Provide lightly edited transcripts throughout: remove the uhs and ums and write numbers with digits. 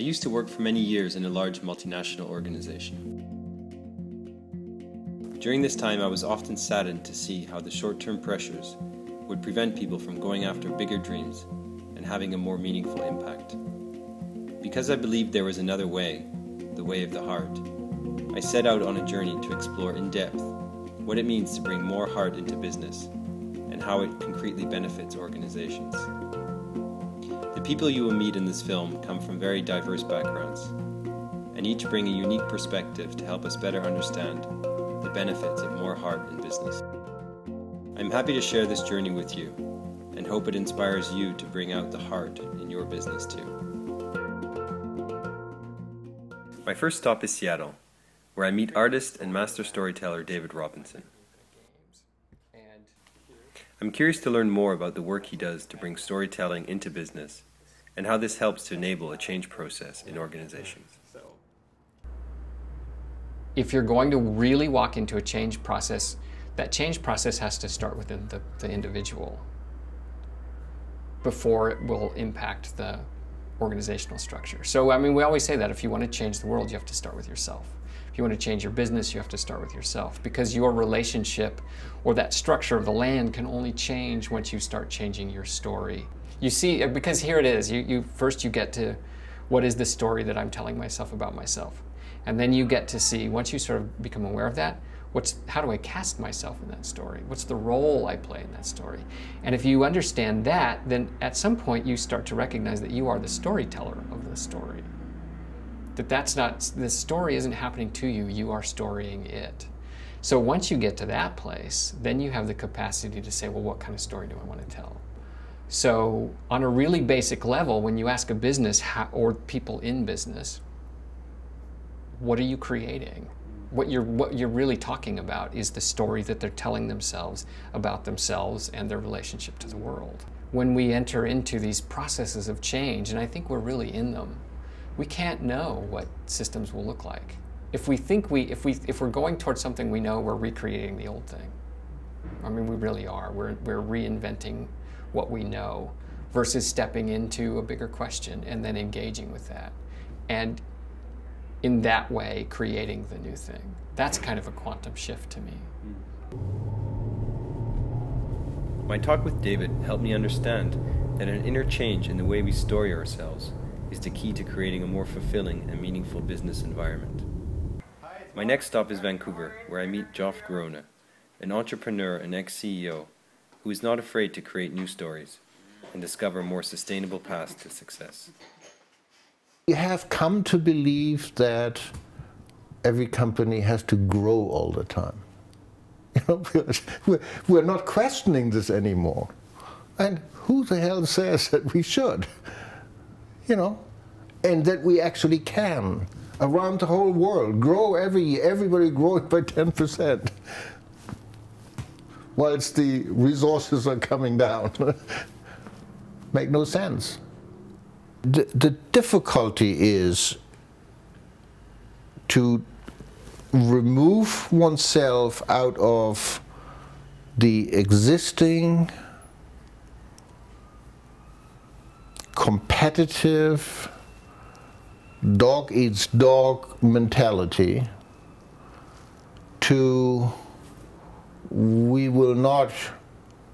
used to work for many years in a large multinational organization. During this time, I was often saddened to see how the short-term pressures would prevent people from going after bigger dreams and having a more meaningful impact. Because I believed there was another way, the way of the heart, I set out on a journey to explore in depth what it means to bring more heart into business and how it concretely benefits organizations. The people you will meet in this film come from very diverse backgrounds, and each bring a unique perspective to help us better understand the benefits of more heart in business. I'm happy to share this journey with you and hope it inspires you to bring out the heart in your business too. My first stop is Seattle, where I meet artist and master storyteller David Robinson. I'm curious to learn more about the work he does to bring storytelling into business and how this helps to enable a change process in organizations. If you're going to really walk into a change process, that change process has to start within the individual before it will impact the organizational structure. So, I mean, we always say that if you want to change the world, you have to start with yourself. If you want to change your business, you have to start with yourself, because your relationship or that structure of the land can only change once you start changing your story. You see, because here it is, first you get to, what is the story that I'm telling myself about myself? And then you get to see, once you sort of become aware of that, how do I cast myself in that story? What's the role I play in that story? And if you understand that, then at some point you start to recognize that you are the storyteller of the story. The story isn't happening to you, you are storying it. So once you get to that place, then you have the capacity to say, well, what kind of story do I want to tell? So on a really basic level, when you ask a business or people in business, what are you creating? What you're really talking about is the story that they're telling themselves about themselves and their relationship to the world. When we enter into these processes of change, and I think we're really in them, we can't know what systems will look like. If we're going towards something we know, we're recreating the old thing. I mean, we really are. We're reinventing what we know versus stepping into a bigger question and then engaging with that. And in that way, creating the new thing. That's kind of a quantum shift to me. My talk with David helped me understand that an inner change in the way we story ourselves is the key to creating a more fulfilling and meaningful business environment. My next stop is Vancouver, where I meet Geoff Grona, an entrepreneur and ex-CEO who is not afraid to create new stories and discover more sustainable paths to success. We have come to believe that every company has to grow all the time. You know, we're not questioning this anymore. And who the hell says that we should? You know, and that we actually can. Around the whole world, grow every year, everybody growing by 10%. Whilst the resources are coming down. Make no sense. The difficulty is to remove oneself out of the existing competitive dog eats dog mentality to we will not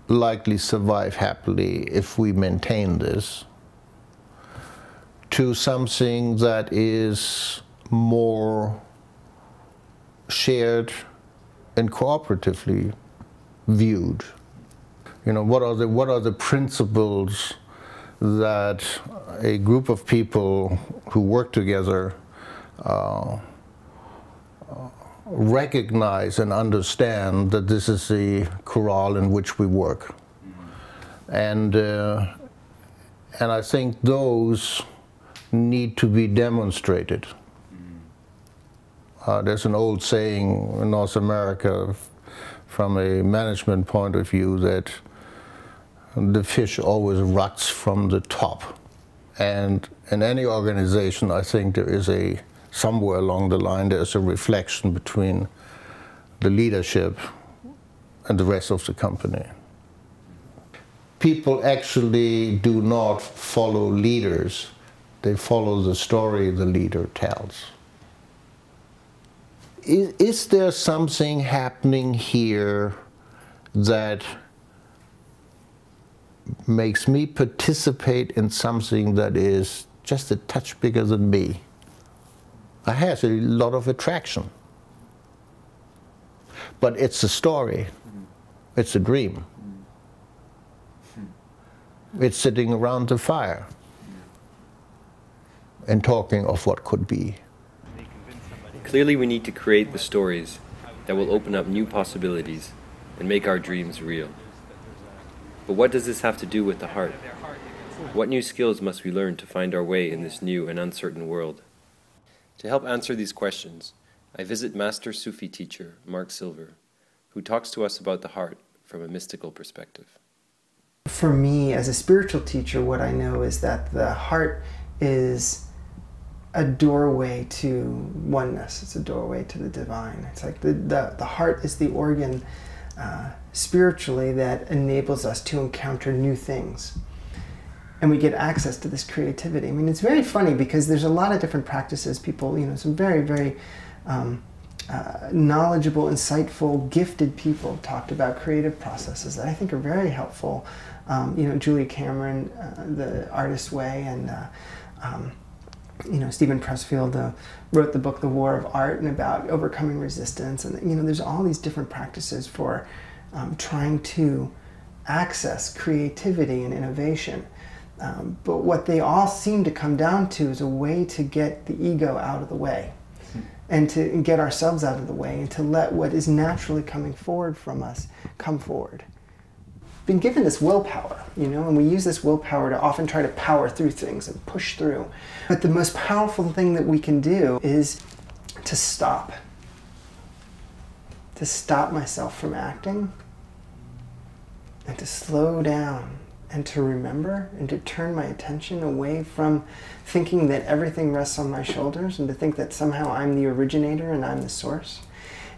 likely survive happily if we maintain this, to something that is more shared and cooperatively viewed. You know, what are the principles that a group of people who work together recognize and understand that this is the corral in which we work. And I think those need to be demonstrated. There's an old saying in North America from a management point of view that the fish always rots from the top. And in any organization, I think there is somewhere along the line, there's a reflection between the leadership and the rest of the company. People actually do not follow leaders. They follow the story the leader tells. Is there something happening here that makes me participate in something that is just a touch bigger than me? It has a lot of attraction. But it's a story. It's a dream. It's sitting around the fire and talking of what could be. Clearly we need to create the stories that will open up new possibilities and make our dreams real. But what does this have to do with the heart? What new skills must we learn to find our way in this new and uncertain world? To help answer these questions, I visit Master Sufi teacher Mark Silver, who talks to us about the heart from a mystical perspective. For me, as a spiritual teacher, what I know is that the heart is a doorway to oneness. It's a doorway to the divine. It's like the heart is the organ spiritually that enables us to encounter new things. And we get access to this creativity. I mean, it's very funny because there's a lot of different practices. People, some very, very knowledgeable, insightful, gifted people talked about creative processes that I think are very helpful. Julia Cameron, The Artist's Way, and Stephen Pressfield wrote the book The War of Art, and about overcoming resistance. And there's all these different practices for trying to access creativity and innovation. But what they all seem to come down to is a way to get the ego out of the way, and to get ourselves out of the way, and to let what is naturally coming forward from us come forward. Been given this willpower, and we use this willpower to often try to power through things and push through. But the most powerful thing that we can do is to stop. To stop myself from acting, and to slow down, and to remember, and to turn my attention away from thinking that everything rests on my shoulders, and to think that somehow I'm the originator and I'm the source,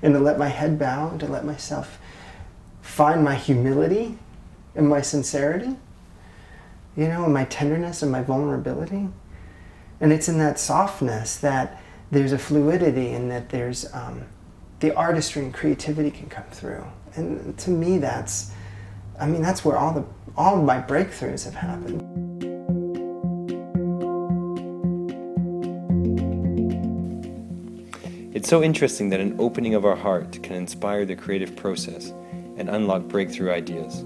and to let my head bow, and to let myself find my humility and my sincerity, and my tenderness and my vulnerability. And it's in that softness that there's a fluidity, and that there's the artistry and creativity can come through. And to me, that's where all of my breakthroughs have happened. It's so interesting that an opening of our heart can inspire the creative process and unlock breakthrough ideas.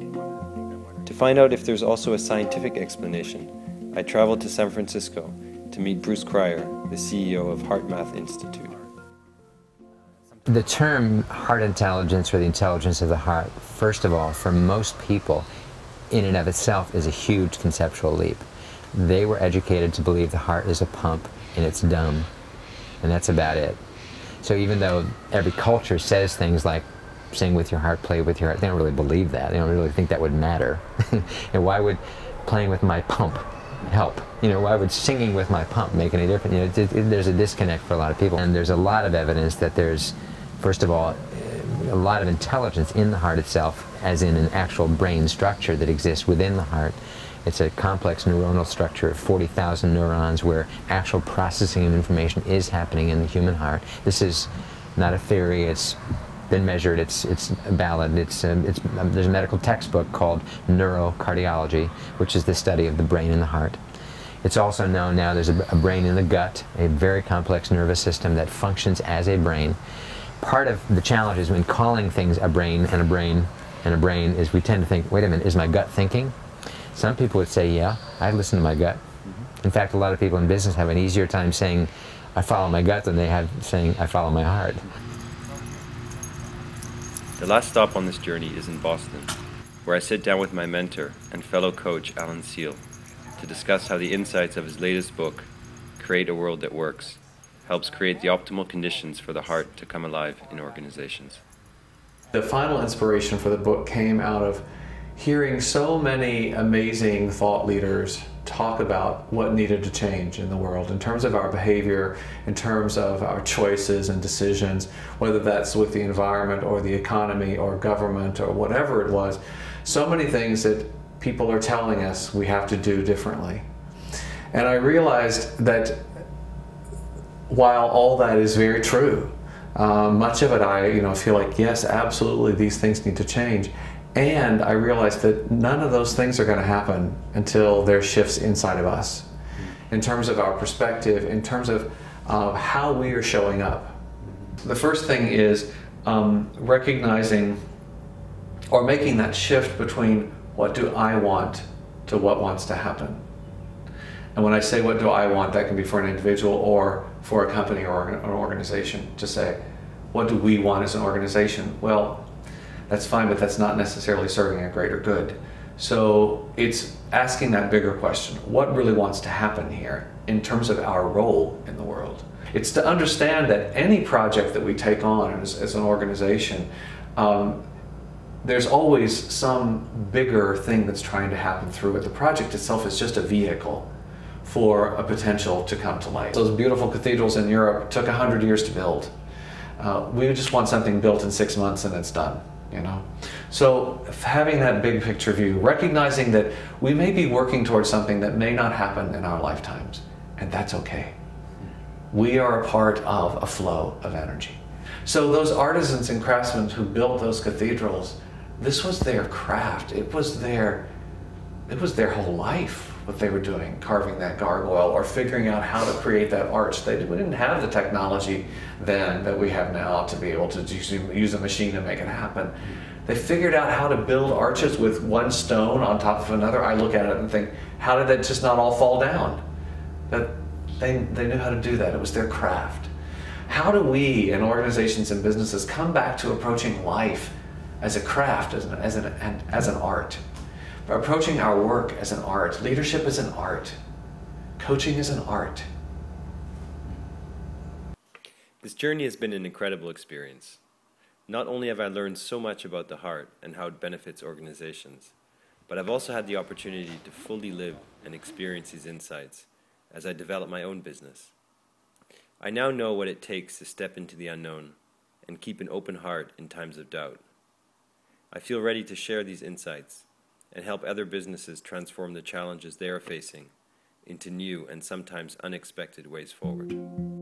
To find out if there's also a scientific explanation, I traveled to San Francisco to meet Bruce Cryer, the CEO of HeartMath Institute. The term heart intelligence, or the intelligence of the heart, first of all, for most people, in and of itself is a huge conceptual leap. They were educated to believe the heart is a pump and it's dumb, and that's about it. So even though every culture says things like sing with your heart, play with your heart, they don't really believe that. They don't really think that would matter. And why would playing with my pump help? Why would singing with my pump make any difference? There's a disconnect for a lot of people, and there's a lot of evidence that there's, first of all, a lot of intelligence in the heart itself, as in an actual brain structure that exists within the heart. It's a complex neuronal structure of 40,000 neurons where actual processing of information is happening in the human heart. This is not a theory, it's been measured, it's valid. There's a medical textbook called Neurocardiology, which is the study of the brain and the heart. It's also known now there's a brain in the gut, a very complex nervous system that functions as a brain. Part of the challenge is when calling things a brain and a brain and a brain is we tend to think, wait a minute, is my gut thinking? Some people would say, yeah, I listen to my gut. In fact, a lot of people in business have an easier time saying, I follow my gut than they have saying, I follow my heart. The last stop on this journey is in Boston, where I sit down with my mentor and fellow coach, Alan Seal, to discuss how the insights of his latest book, Create a World That Works, helps create the optimal conditions for the heart to come alive in organizations. The final inspiration for the book came out of hearing so many amazing thought leaders talk about what needed to change in the world in terms of our behavior, in terms of our choices and decisions, whether that's with the environment or the economy or government or whatever it was. So many things that people are telling us we have to do differently. And I realized that while all that is very true, much of it I feel like, yes, absolutely, these things need to change. And I realized that none of those things are going to happen until there's shifts inside of us, in terms of our perspective, in terms of how we are showing up. The first thing is recognizing or making that shift between what do I want to what wants to happen. And when I say what do I want, that can be for an individual or for a company or an organization. To say, what do we want as an organization? Well, that's fine, but that's not necessarily serving a greater good. So it's asking that bigger question. What really wants to happen here in terms of our role in the world? It's to understand that any project that we take on as an organization, there's always some bigger thing that's trying to happen through it. The project itself is just a vehicle for a potential to come to light. Those beautiful cathedrals in Europe took 100 years to build. We just want something built in 6 months and it's done, you know? So having that big picture view, recognizing that we may be working towards something that may not happen in our lifetimes, and that's okay. We are a part of a flow of energy. So those artisans and craftsmen who built those cathedrals, this was their craft. It was their whole life, what they were doing, carving that gargoyle or figuring out how to create that arch. We didn't have the technology then that we have now to be able to use a machine to make it happen. They figured out how to build arches with one stone on top of another. I look at it and think, how did that just not all fall down? But they knew how to do that. It was their craft. How do we, in organizations and businesses, come back to approaching life as a craft, as an art? Approaching our work as an art. Leadership is an art. Coaching is an art. This journey has been an incredible experience. Not only have I learned so much about the heart and how it benefits organizations, but I've also had the opportunity to fully live and experience these insights as I develop my own business. I now know what it takes to step into the unknown and keep an open heart in times of doubt. I feel ready to share these insights and help other businesses transform the challenges they are facing into new and sometimes unexpected ways forward.